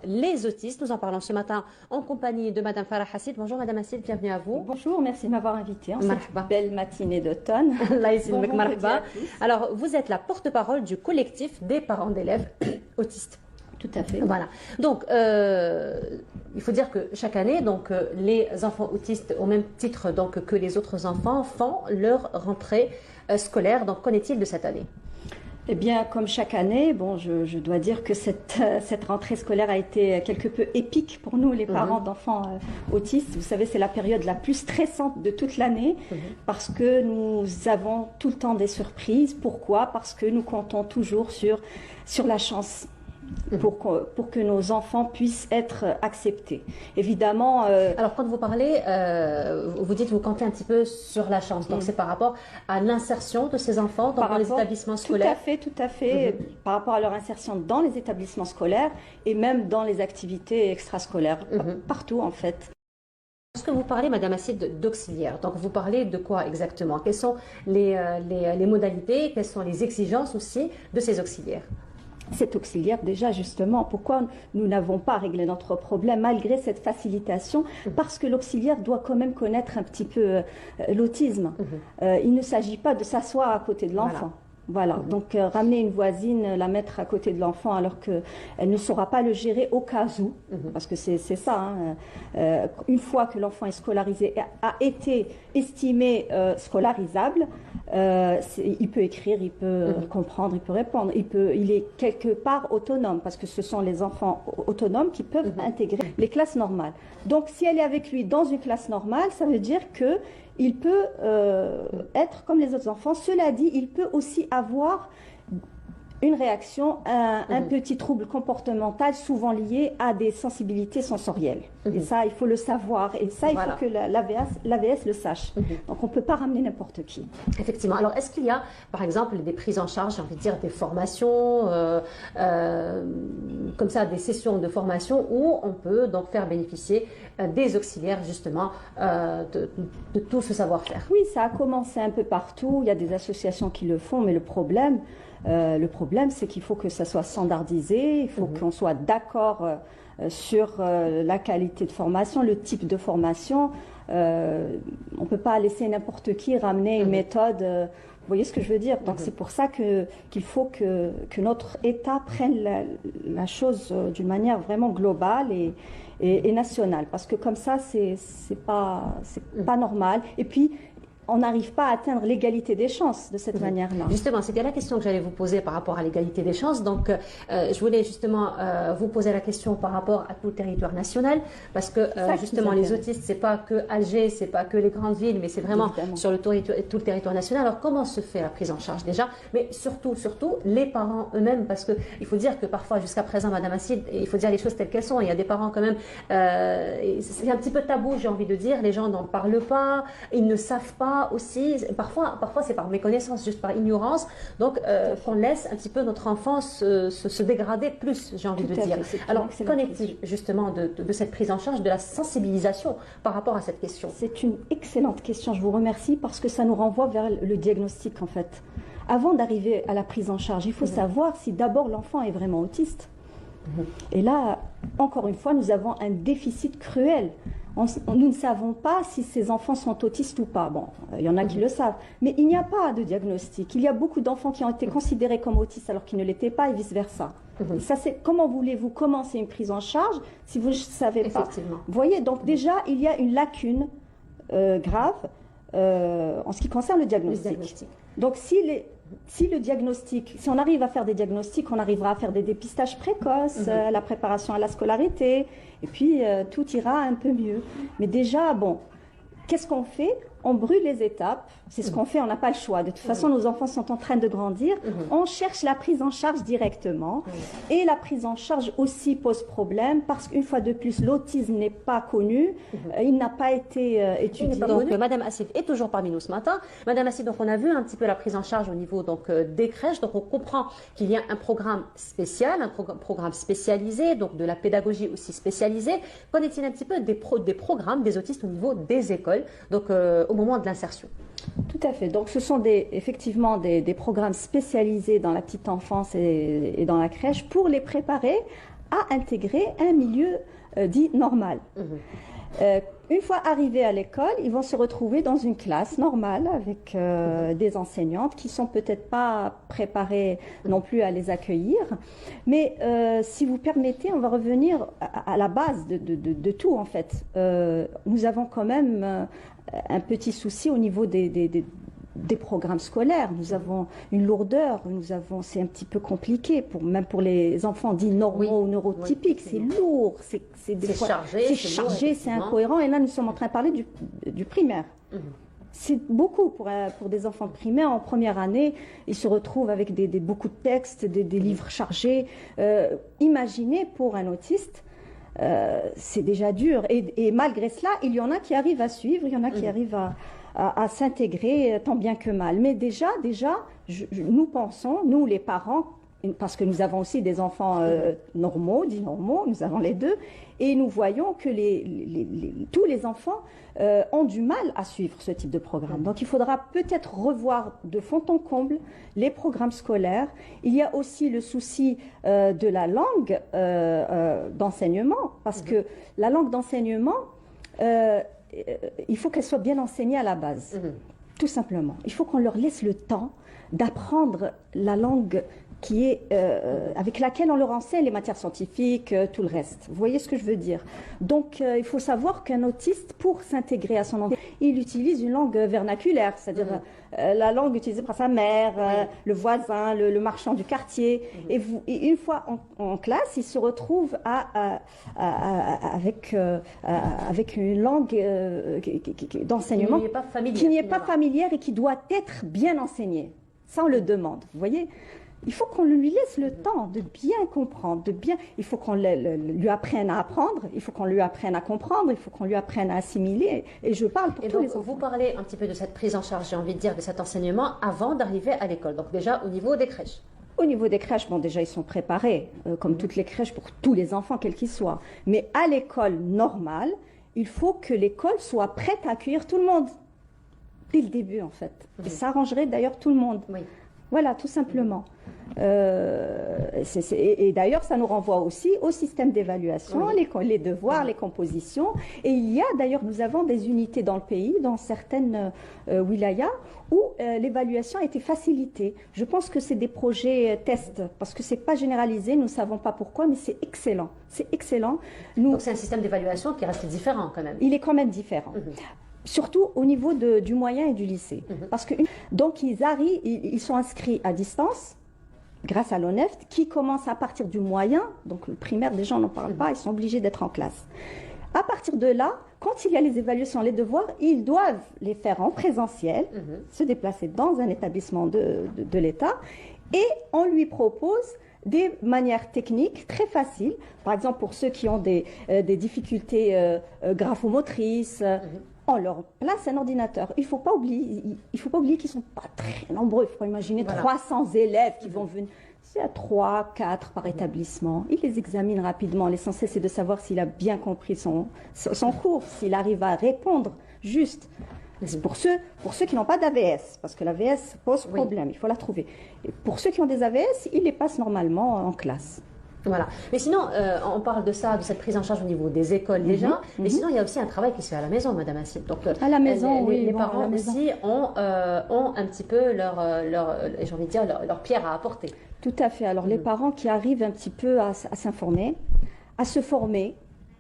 les autistes. Nous en parlons ce matin en compagnie de Madame Farah Hassid. Bonjour Madame Hassid, bienvenue à vous. Bonjour, merci de m'avoir invitée en cette Marhaba. belle matinée d'automne. Alors, vous êtes la porte-parole du collectif des parents d'élèves autistes. Tout à fait. Voilà. Donc, il faut dire que chaque année, les enfants autistes, au même titre que les autres enfants, font leur rentrée scolaire. Donc, qu'en est-il de cette année? Eh bien, comme chaque année, bon, je dois dire que cette rentrée scolaire a été quelque peu épique pour nous, les parents d'enfants autistes. Vous savez, c'est la période la plus stressante de toute l'année parce que nous avons tout le temps des surprises. Pourquoi? Parce que nous comptons toujours sur la chance. Pour que nos enfants puissent être acceptés. Évidemment... Alors, quand vous parlez, vous dites, vous comptez un petit peu sur la chance. Donc, c'est par rapport à l'insertion de ces enfants dans les établissements scolaires. Tout à fait. Par rapport à leur insertion dans les établissements scolaires et même dans les activités extrascolaires. Partout, en fait. Lorsque vous parlez, Madame Hassid, d'auxiliaires, donc vous parlez de quoi exactement? Quelles sont les modalités, quelles sont les exigences aussi de ces auxiliaires? Cet auxiliaire, déjà, justement, pourquoi nous n'avons pas réglé notre problème malgré cette facilitation? Parce que l'auxiliaire doit quand même connaître un petit peu l'autisme. Il ne s'agit pas de s'asseoir à côté de l'enfant. Voilà, donc ramener une voisine, la mettre à côté de l'enfant alors qu'elle ne saura pas le gérer au cas où, parce que c'est ça, une fois que l'enfant est scolarisé, a été estimé scolarisable, il peut écrire, il peut comprendre, il peut répondre, il est quelque part autonome, parce que ce sont les enfants autonomes qui peuvent intégrer les classes normales. Donc si elle est avec lui dans une classe normale, ça veut dire que il peut être comme les autres enfants. Cela dit, il peut aussi avoir une réaction, un petit trouble comportemental souvent lié à des sensibilités sensorielles. Et ça, il faut le savoir. Et ça, il faut que l'AVS le sache. Donc, on ne peut pas ramener n'importe qui. Effectivement. Alors, est-ce qu'il y a, par exemple, des prises en charge, j'ai envie de dire, des formations, comme ça, des sessions de formation où on peut donc faire bénéficier des auxiliaires, justement, de tout ce savoir-faire? Oui, ça a commencé un peu partout. Il y a des associations qui le font, mais le problème, c'est qu'il faut que ça soit standardisé, il faut qu'on soit d'accord sur la qualité de formation, le type de formation. On ne peut pas laisser n'importe qui ramener une méthode. Vous voyez ce que je veux dire? Donc c'est pour ça qu'il faut que notre État prenne la chose d'une manière vraiment globale et nationale. Parce que comme ça, c'est pas normal. Et puis, on n'arrive pas à atteindre l'égalité des chances de cette manière-là. Justement, c'était la question que j'allais vous poser par rapport à l'égalité des chances. Donc, je voulais justement vous poser la question par rapport à tout le territoire national, parce que justement, les autistes, c'est pas que Alger, c'est pas que les grandes villes, mais c'est vraiment sur tout le territoire national. Alors, comment se fait la prise en charge déjà? Mais surtout, les parents eux-mêmes, parce que il faut dire que parfois, jusqu'à présent, Madame Hassid, il faut dire les choses telles qu'elles sont. Il y a des parents quand même, c'est un petit peu tabou, j'ai envie de dire. Les gens n'en parlent pas, ils ne savent pas. Aussi, parfois c'est par méconnaissance, juste par ignorance, donc qu'on laisse un petit peu notre enfant se dégrader plus, j'ai envie de dire. Alors, qu'en est-il justement de cette prise en charge, de la sensibilisation par rapport à cette question? C'est une excellente question, je vous remercie, parce que ça nous renvoie vers le diagnostic en fait. Avant d'arriver à la prise en charge, il faut savoir si d'abord l'enfant est vraiment autiste. Et là, encore une fois, nous avons un déficit cruel. Nous ne savons pas si ces enfants sont autistes ou pas. Bon, il y en a qui le savent, mais il n'y a pas de diagnostic. Il y a beaucoup d'enfants qui ont été considérés comme autistes alors qu'ils ne l'étaient pas et vice-versa. Ça, c'est comment voulez-vous commencer une prise en charge si vous ne savez pas? Vous voyez, donc déjà, il y a une lacune grave en ce qui concerne le diagnostic. Donc, si on arrive à faire des diagnostics, on arrivera à faire des dépistages précoces, la préparation à la scolarité, et puis tout ira un peu mieux. Mais déjà, bon, qu'est-ce qu'on fait? On brûle les étapes, c'est ce qu'on fait, on n'a pas le choix. De toute façon, nos enfants sont en train de grandir. On cherche la prise en charge directement. Et la prise en charge aussi pose problème parce qu'une fois de plus, l'autisme n'est pas connu. Il n'a pas été étudié. Donc, Madame Hassid est toujours parmi nous ce matin. Madame Hassid, donc on a vu un petit peu la prise en charge au niveau des crèches. Donc on comprend qu'il y a un programme spécial, un programme spécialisé, donc de la pédagogie aussi spécialisée. Qu'en est-il un petit peu des programmes des autistes au niveau des écoles, donc au moment de l'insertion? Tout à fait. Donc, ce sont effectivement des programmes spécialisés dans la petite enfance et dans la crèche pour les préparer à intégrer un milieu dit normal. Une fois arrivés à l'école, ils vont se retrouver dans une classe normale avec des enseignantes qui sont peut-être pas préparées non plus à les accueillir. Mais si vous permettez, on va revenir à la base de tout en fait. Nous avons quand même un petit souci au niveau des programmes scolaires. Nous avons une lourdeur, c'est un petit peu compliqué, même pour les enfants dits normaux ou neurotypiques. C'est lourd, c'est chargé, c'est incohérent. Et là, nous sommes en train de parler du primaire. C'est beaucoup pour des enfants de primaire. En première année, ils se retrouvent avec beaucoup de textes, des livres chargés. Imaginez pour un autiste, c'est déjà dur. Et malgré cela, il y en a qui arrivent à suivre, il y en a qui arrivent à s'intégrer tant bien que mal. Mais déjà, nous pensons, nous les parents, parce que nous avons aussi des enfants normaux, dits normaux, nous avons les deux, et nous voyons que tous les enfants ont du mal à suivre ce type de programme. Donc il faudra peut-être revoir de fond en comble les programmes scolaires. Il y a aussi le souci de la langue d'enseignement, parce que la langue d'enseignement, il faut qu'elle soit bien enseignée à la base, tout simplement. Il faut qu'on leur laisse le temps d'apprendre la langue qui est, avec laquelle on leur enseigne les matières scientifiques, tout le reste. Vous voyez ce que je veux dire? Donc, il faut savoir qu'un autiste, pour s'intégrer à son environnement, il utilise une langue vernaculaire, c'est-à-dire la langue utilisée par sa mère, le voisin, le marchand du quartier. Et une fois en classe, il se retrouve avec une langue d'enseignement qui n'est pas familière et qui doit être bien enseignée. Ça, on le demande, vous voyez? Il faut qu'on lui laisse le temps de bien comprendre, il faut qu'on lui apprenne à apprendre, il faut qu'on lui apprenne à comprendre, il faut qu'on lui apprenne à assimiler. Et je parle pour tous les enfants. Vous parlez un petit peu de cette prise en charge, j'ai envie de dire, de cet enseignement avant d'arriver à l'école. Donc déjà au niveau des crèches. Au niveau des crèches, bon, déjà, ils sont préparés, comme toutes les crèches, pour tous les enfants, quels qu'ils soient. Mais à l'école normale, il faut que l'école soit prête à accueillir tout le monde. Dès le début, en fait. Et ça arrangerait d'ailleurs tout le monde. Voilà, tout simplement. Et d'ailleurs, ça nous renvoie aussi au système d'évaluation, les devoirs, les compositions. Et il y a d'ailleurs, nous avons des unités dans le pays, dans certaines wilayas, où l'évaluation a été facilitée. Je pense que c'est des projets tests, parce que ce n'est pas généralisé, nous ne savons pas pourquoi, mais c'est excellent. C'est excellent. Donc c'est un système d'évaluation qui reste différent quand même. Il est quand même différent. Surtout au niveau du moyen et du lycée. Parce que, donc ils sont inscrits à distance, grâce à l'ONEFT, qui commence à partir du moyen, donc le primaire, déjà on n'en parle pas, ils sont obligés d'être en classe. À partir de là, quand il y a les évaluations, les devoirs, ils doivent les faire en présentiel, se déplacer dans un établissement de l'État, et on lui propose des manières techniques très faciles. Par exemple, pour ceux qui ont des difficultés graphomotrices, on leur place un ordinateur. Il ne faut pas oublier qu'ils ne sont pas très nombreux. Il faut imaginer 300 élèves qui vont venir. C'est à 3, 4 par établissement. Ils les examinent rapidement. L'essentiel, c'est de savoir s'il a bien compris son cours, s'il arrive à répondre juste. C'est pour ceux qui n'ont pas d'AVS, parce que l'AVS pose problème, il faut la trouver. Et pour ceux qui ont des AVS, ils les passent normalement en classe. Voilà. Mais sinon, on parle de ça, de cette prise en charge au niveau des écoles déjà. Mais sinon, il y a aussi un travail qui se fait à la maison, Madame Hassib. Donc, à la maison, les parents aussi ont un petit peu j'ai envie de dire, leur pierre à apporter. Tout à fait. Alors, les parents qui arrivent un petit peu à s'informer, à se former,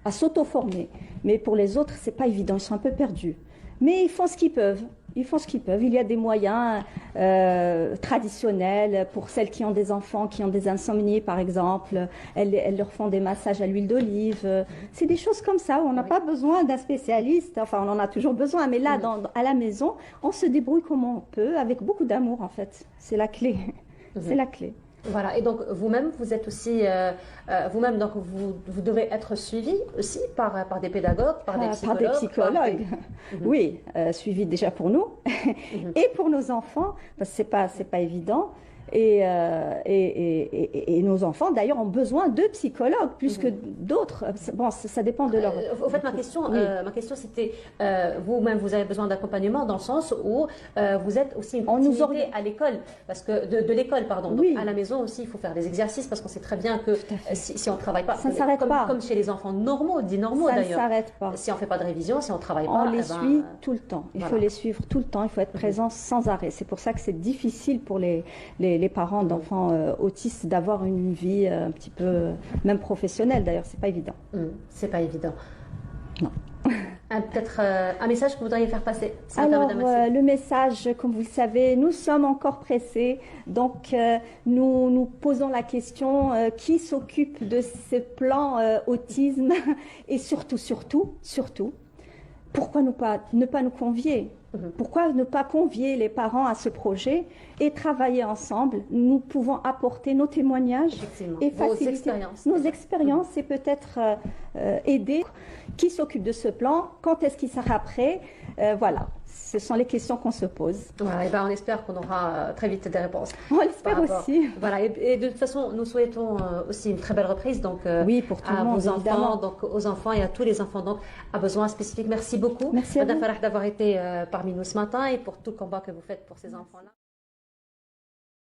à s'auto-former. Mais pour les autres, c'est pas évident. Ils sont un peu perdus. Mais ils font ce qu'ils peuvent. Il y a des moyens traditionnels pour celles qui ont des enfants, qui ont des insomnies, par exemple. Elles leur font des massages à l'huile d'olive. C'est des choses comme ça où on n'a pas besoin d'un spécialiste. Enfin, on en a toujours besoin. Mais là, à la maison, on se débrouille comme on peut, avec beaucoup d'amour, en fait. C'est la clé. C'est la clé. Voilà, et donc vous-même, vous êtes aussi, donc vous devez être suivi aussi par des pédagogues, par des psychologues. Par des psychologues, oui, suivi déjà pour nous et pour nos enfants, parce que c'est pas évident. Et nos enfants, d'ailleurs, ont besoin de psychologues plus que d'autres. Bon, ça dépend de leur... Au fait, ma question c'était, vous-même, vous avez besoin d'accompagnement dans le sens où vous êtes aussi une continuité à l'école, parce que de l'école, pardon. Donc, à la maison aussi, il faut faire des exercices, parce qu'on sait très bien que si on ne travaille pas, ça ne s'arrête pas. Comme chez les enfants normaux, dits normaux d'ailleurs. Ça ne s'arrête pas. Si on ne fait pas de révision, si on ne travaille pas, on les suit tout le temps. Il faut les suivre tout le temps, il faut être présent sans arrêt. C'est pour ça que c'est difficile pour les parents d'enfants autistes d'avoir une vie un petit peu, même professionnelle d'ailleurs, c'est pas évident. C'est pas évident. Non. Peut-être un message que vous voudriez faire passer. Alors, le message, comme vous le savez, nous sommes encore pressés, donc nous posons la question qui s'occupe de ce plan autisme et surtout, pourquoi ne pas nous convier? Pourquoi ne pas convier les parents à ce projet et travailler ensemble? Nous pouvons apporter nos témoignages et faciliter nos expériences et peut-être aider. Qui s'occupe de ce plan? Quand est-ce qu'il sera prêt? Voilà, ce sont les questions qu'on se pose. Voilà, et on espère qu'on aura très vite des réponses. On l'espère aussi. Voilà, et de toute façon, nous souhaitons aussi une très belle reprise. Donc, oui, pour tout le monde, vos enfants, évidemment. donc aux enfants et à tous les enfants donc à besoins spécifiques. Merci beaucoup, Merci à Madame vous. Farah, d'avoir été parmi nous ce matin et pour tout le combat que vous faites pour ces enfants-là.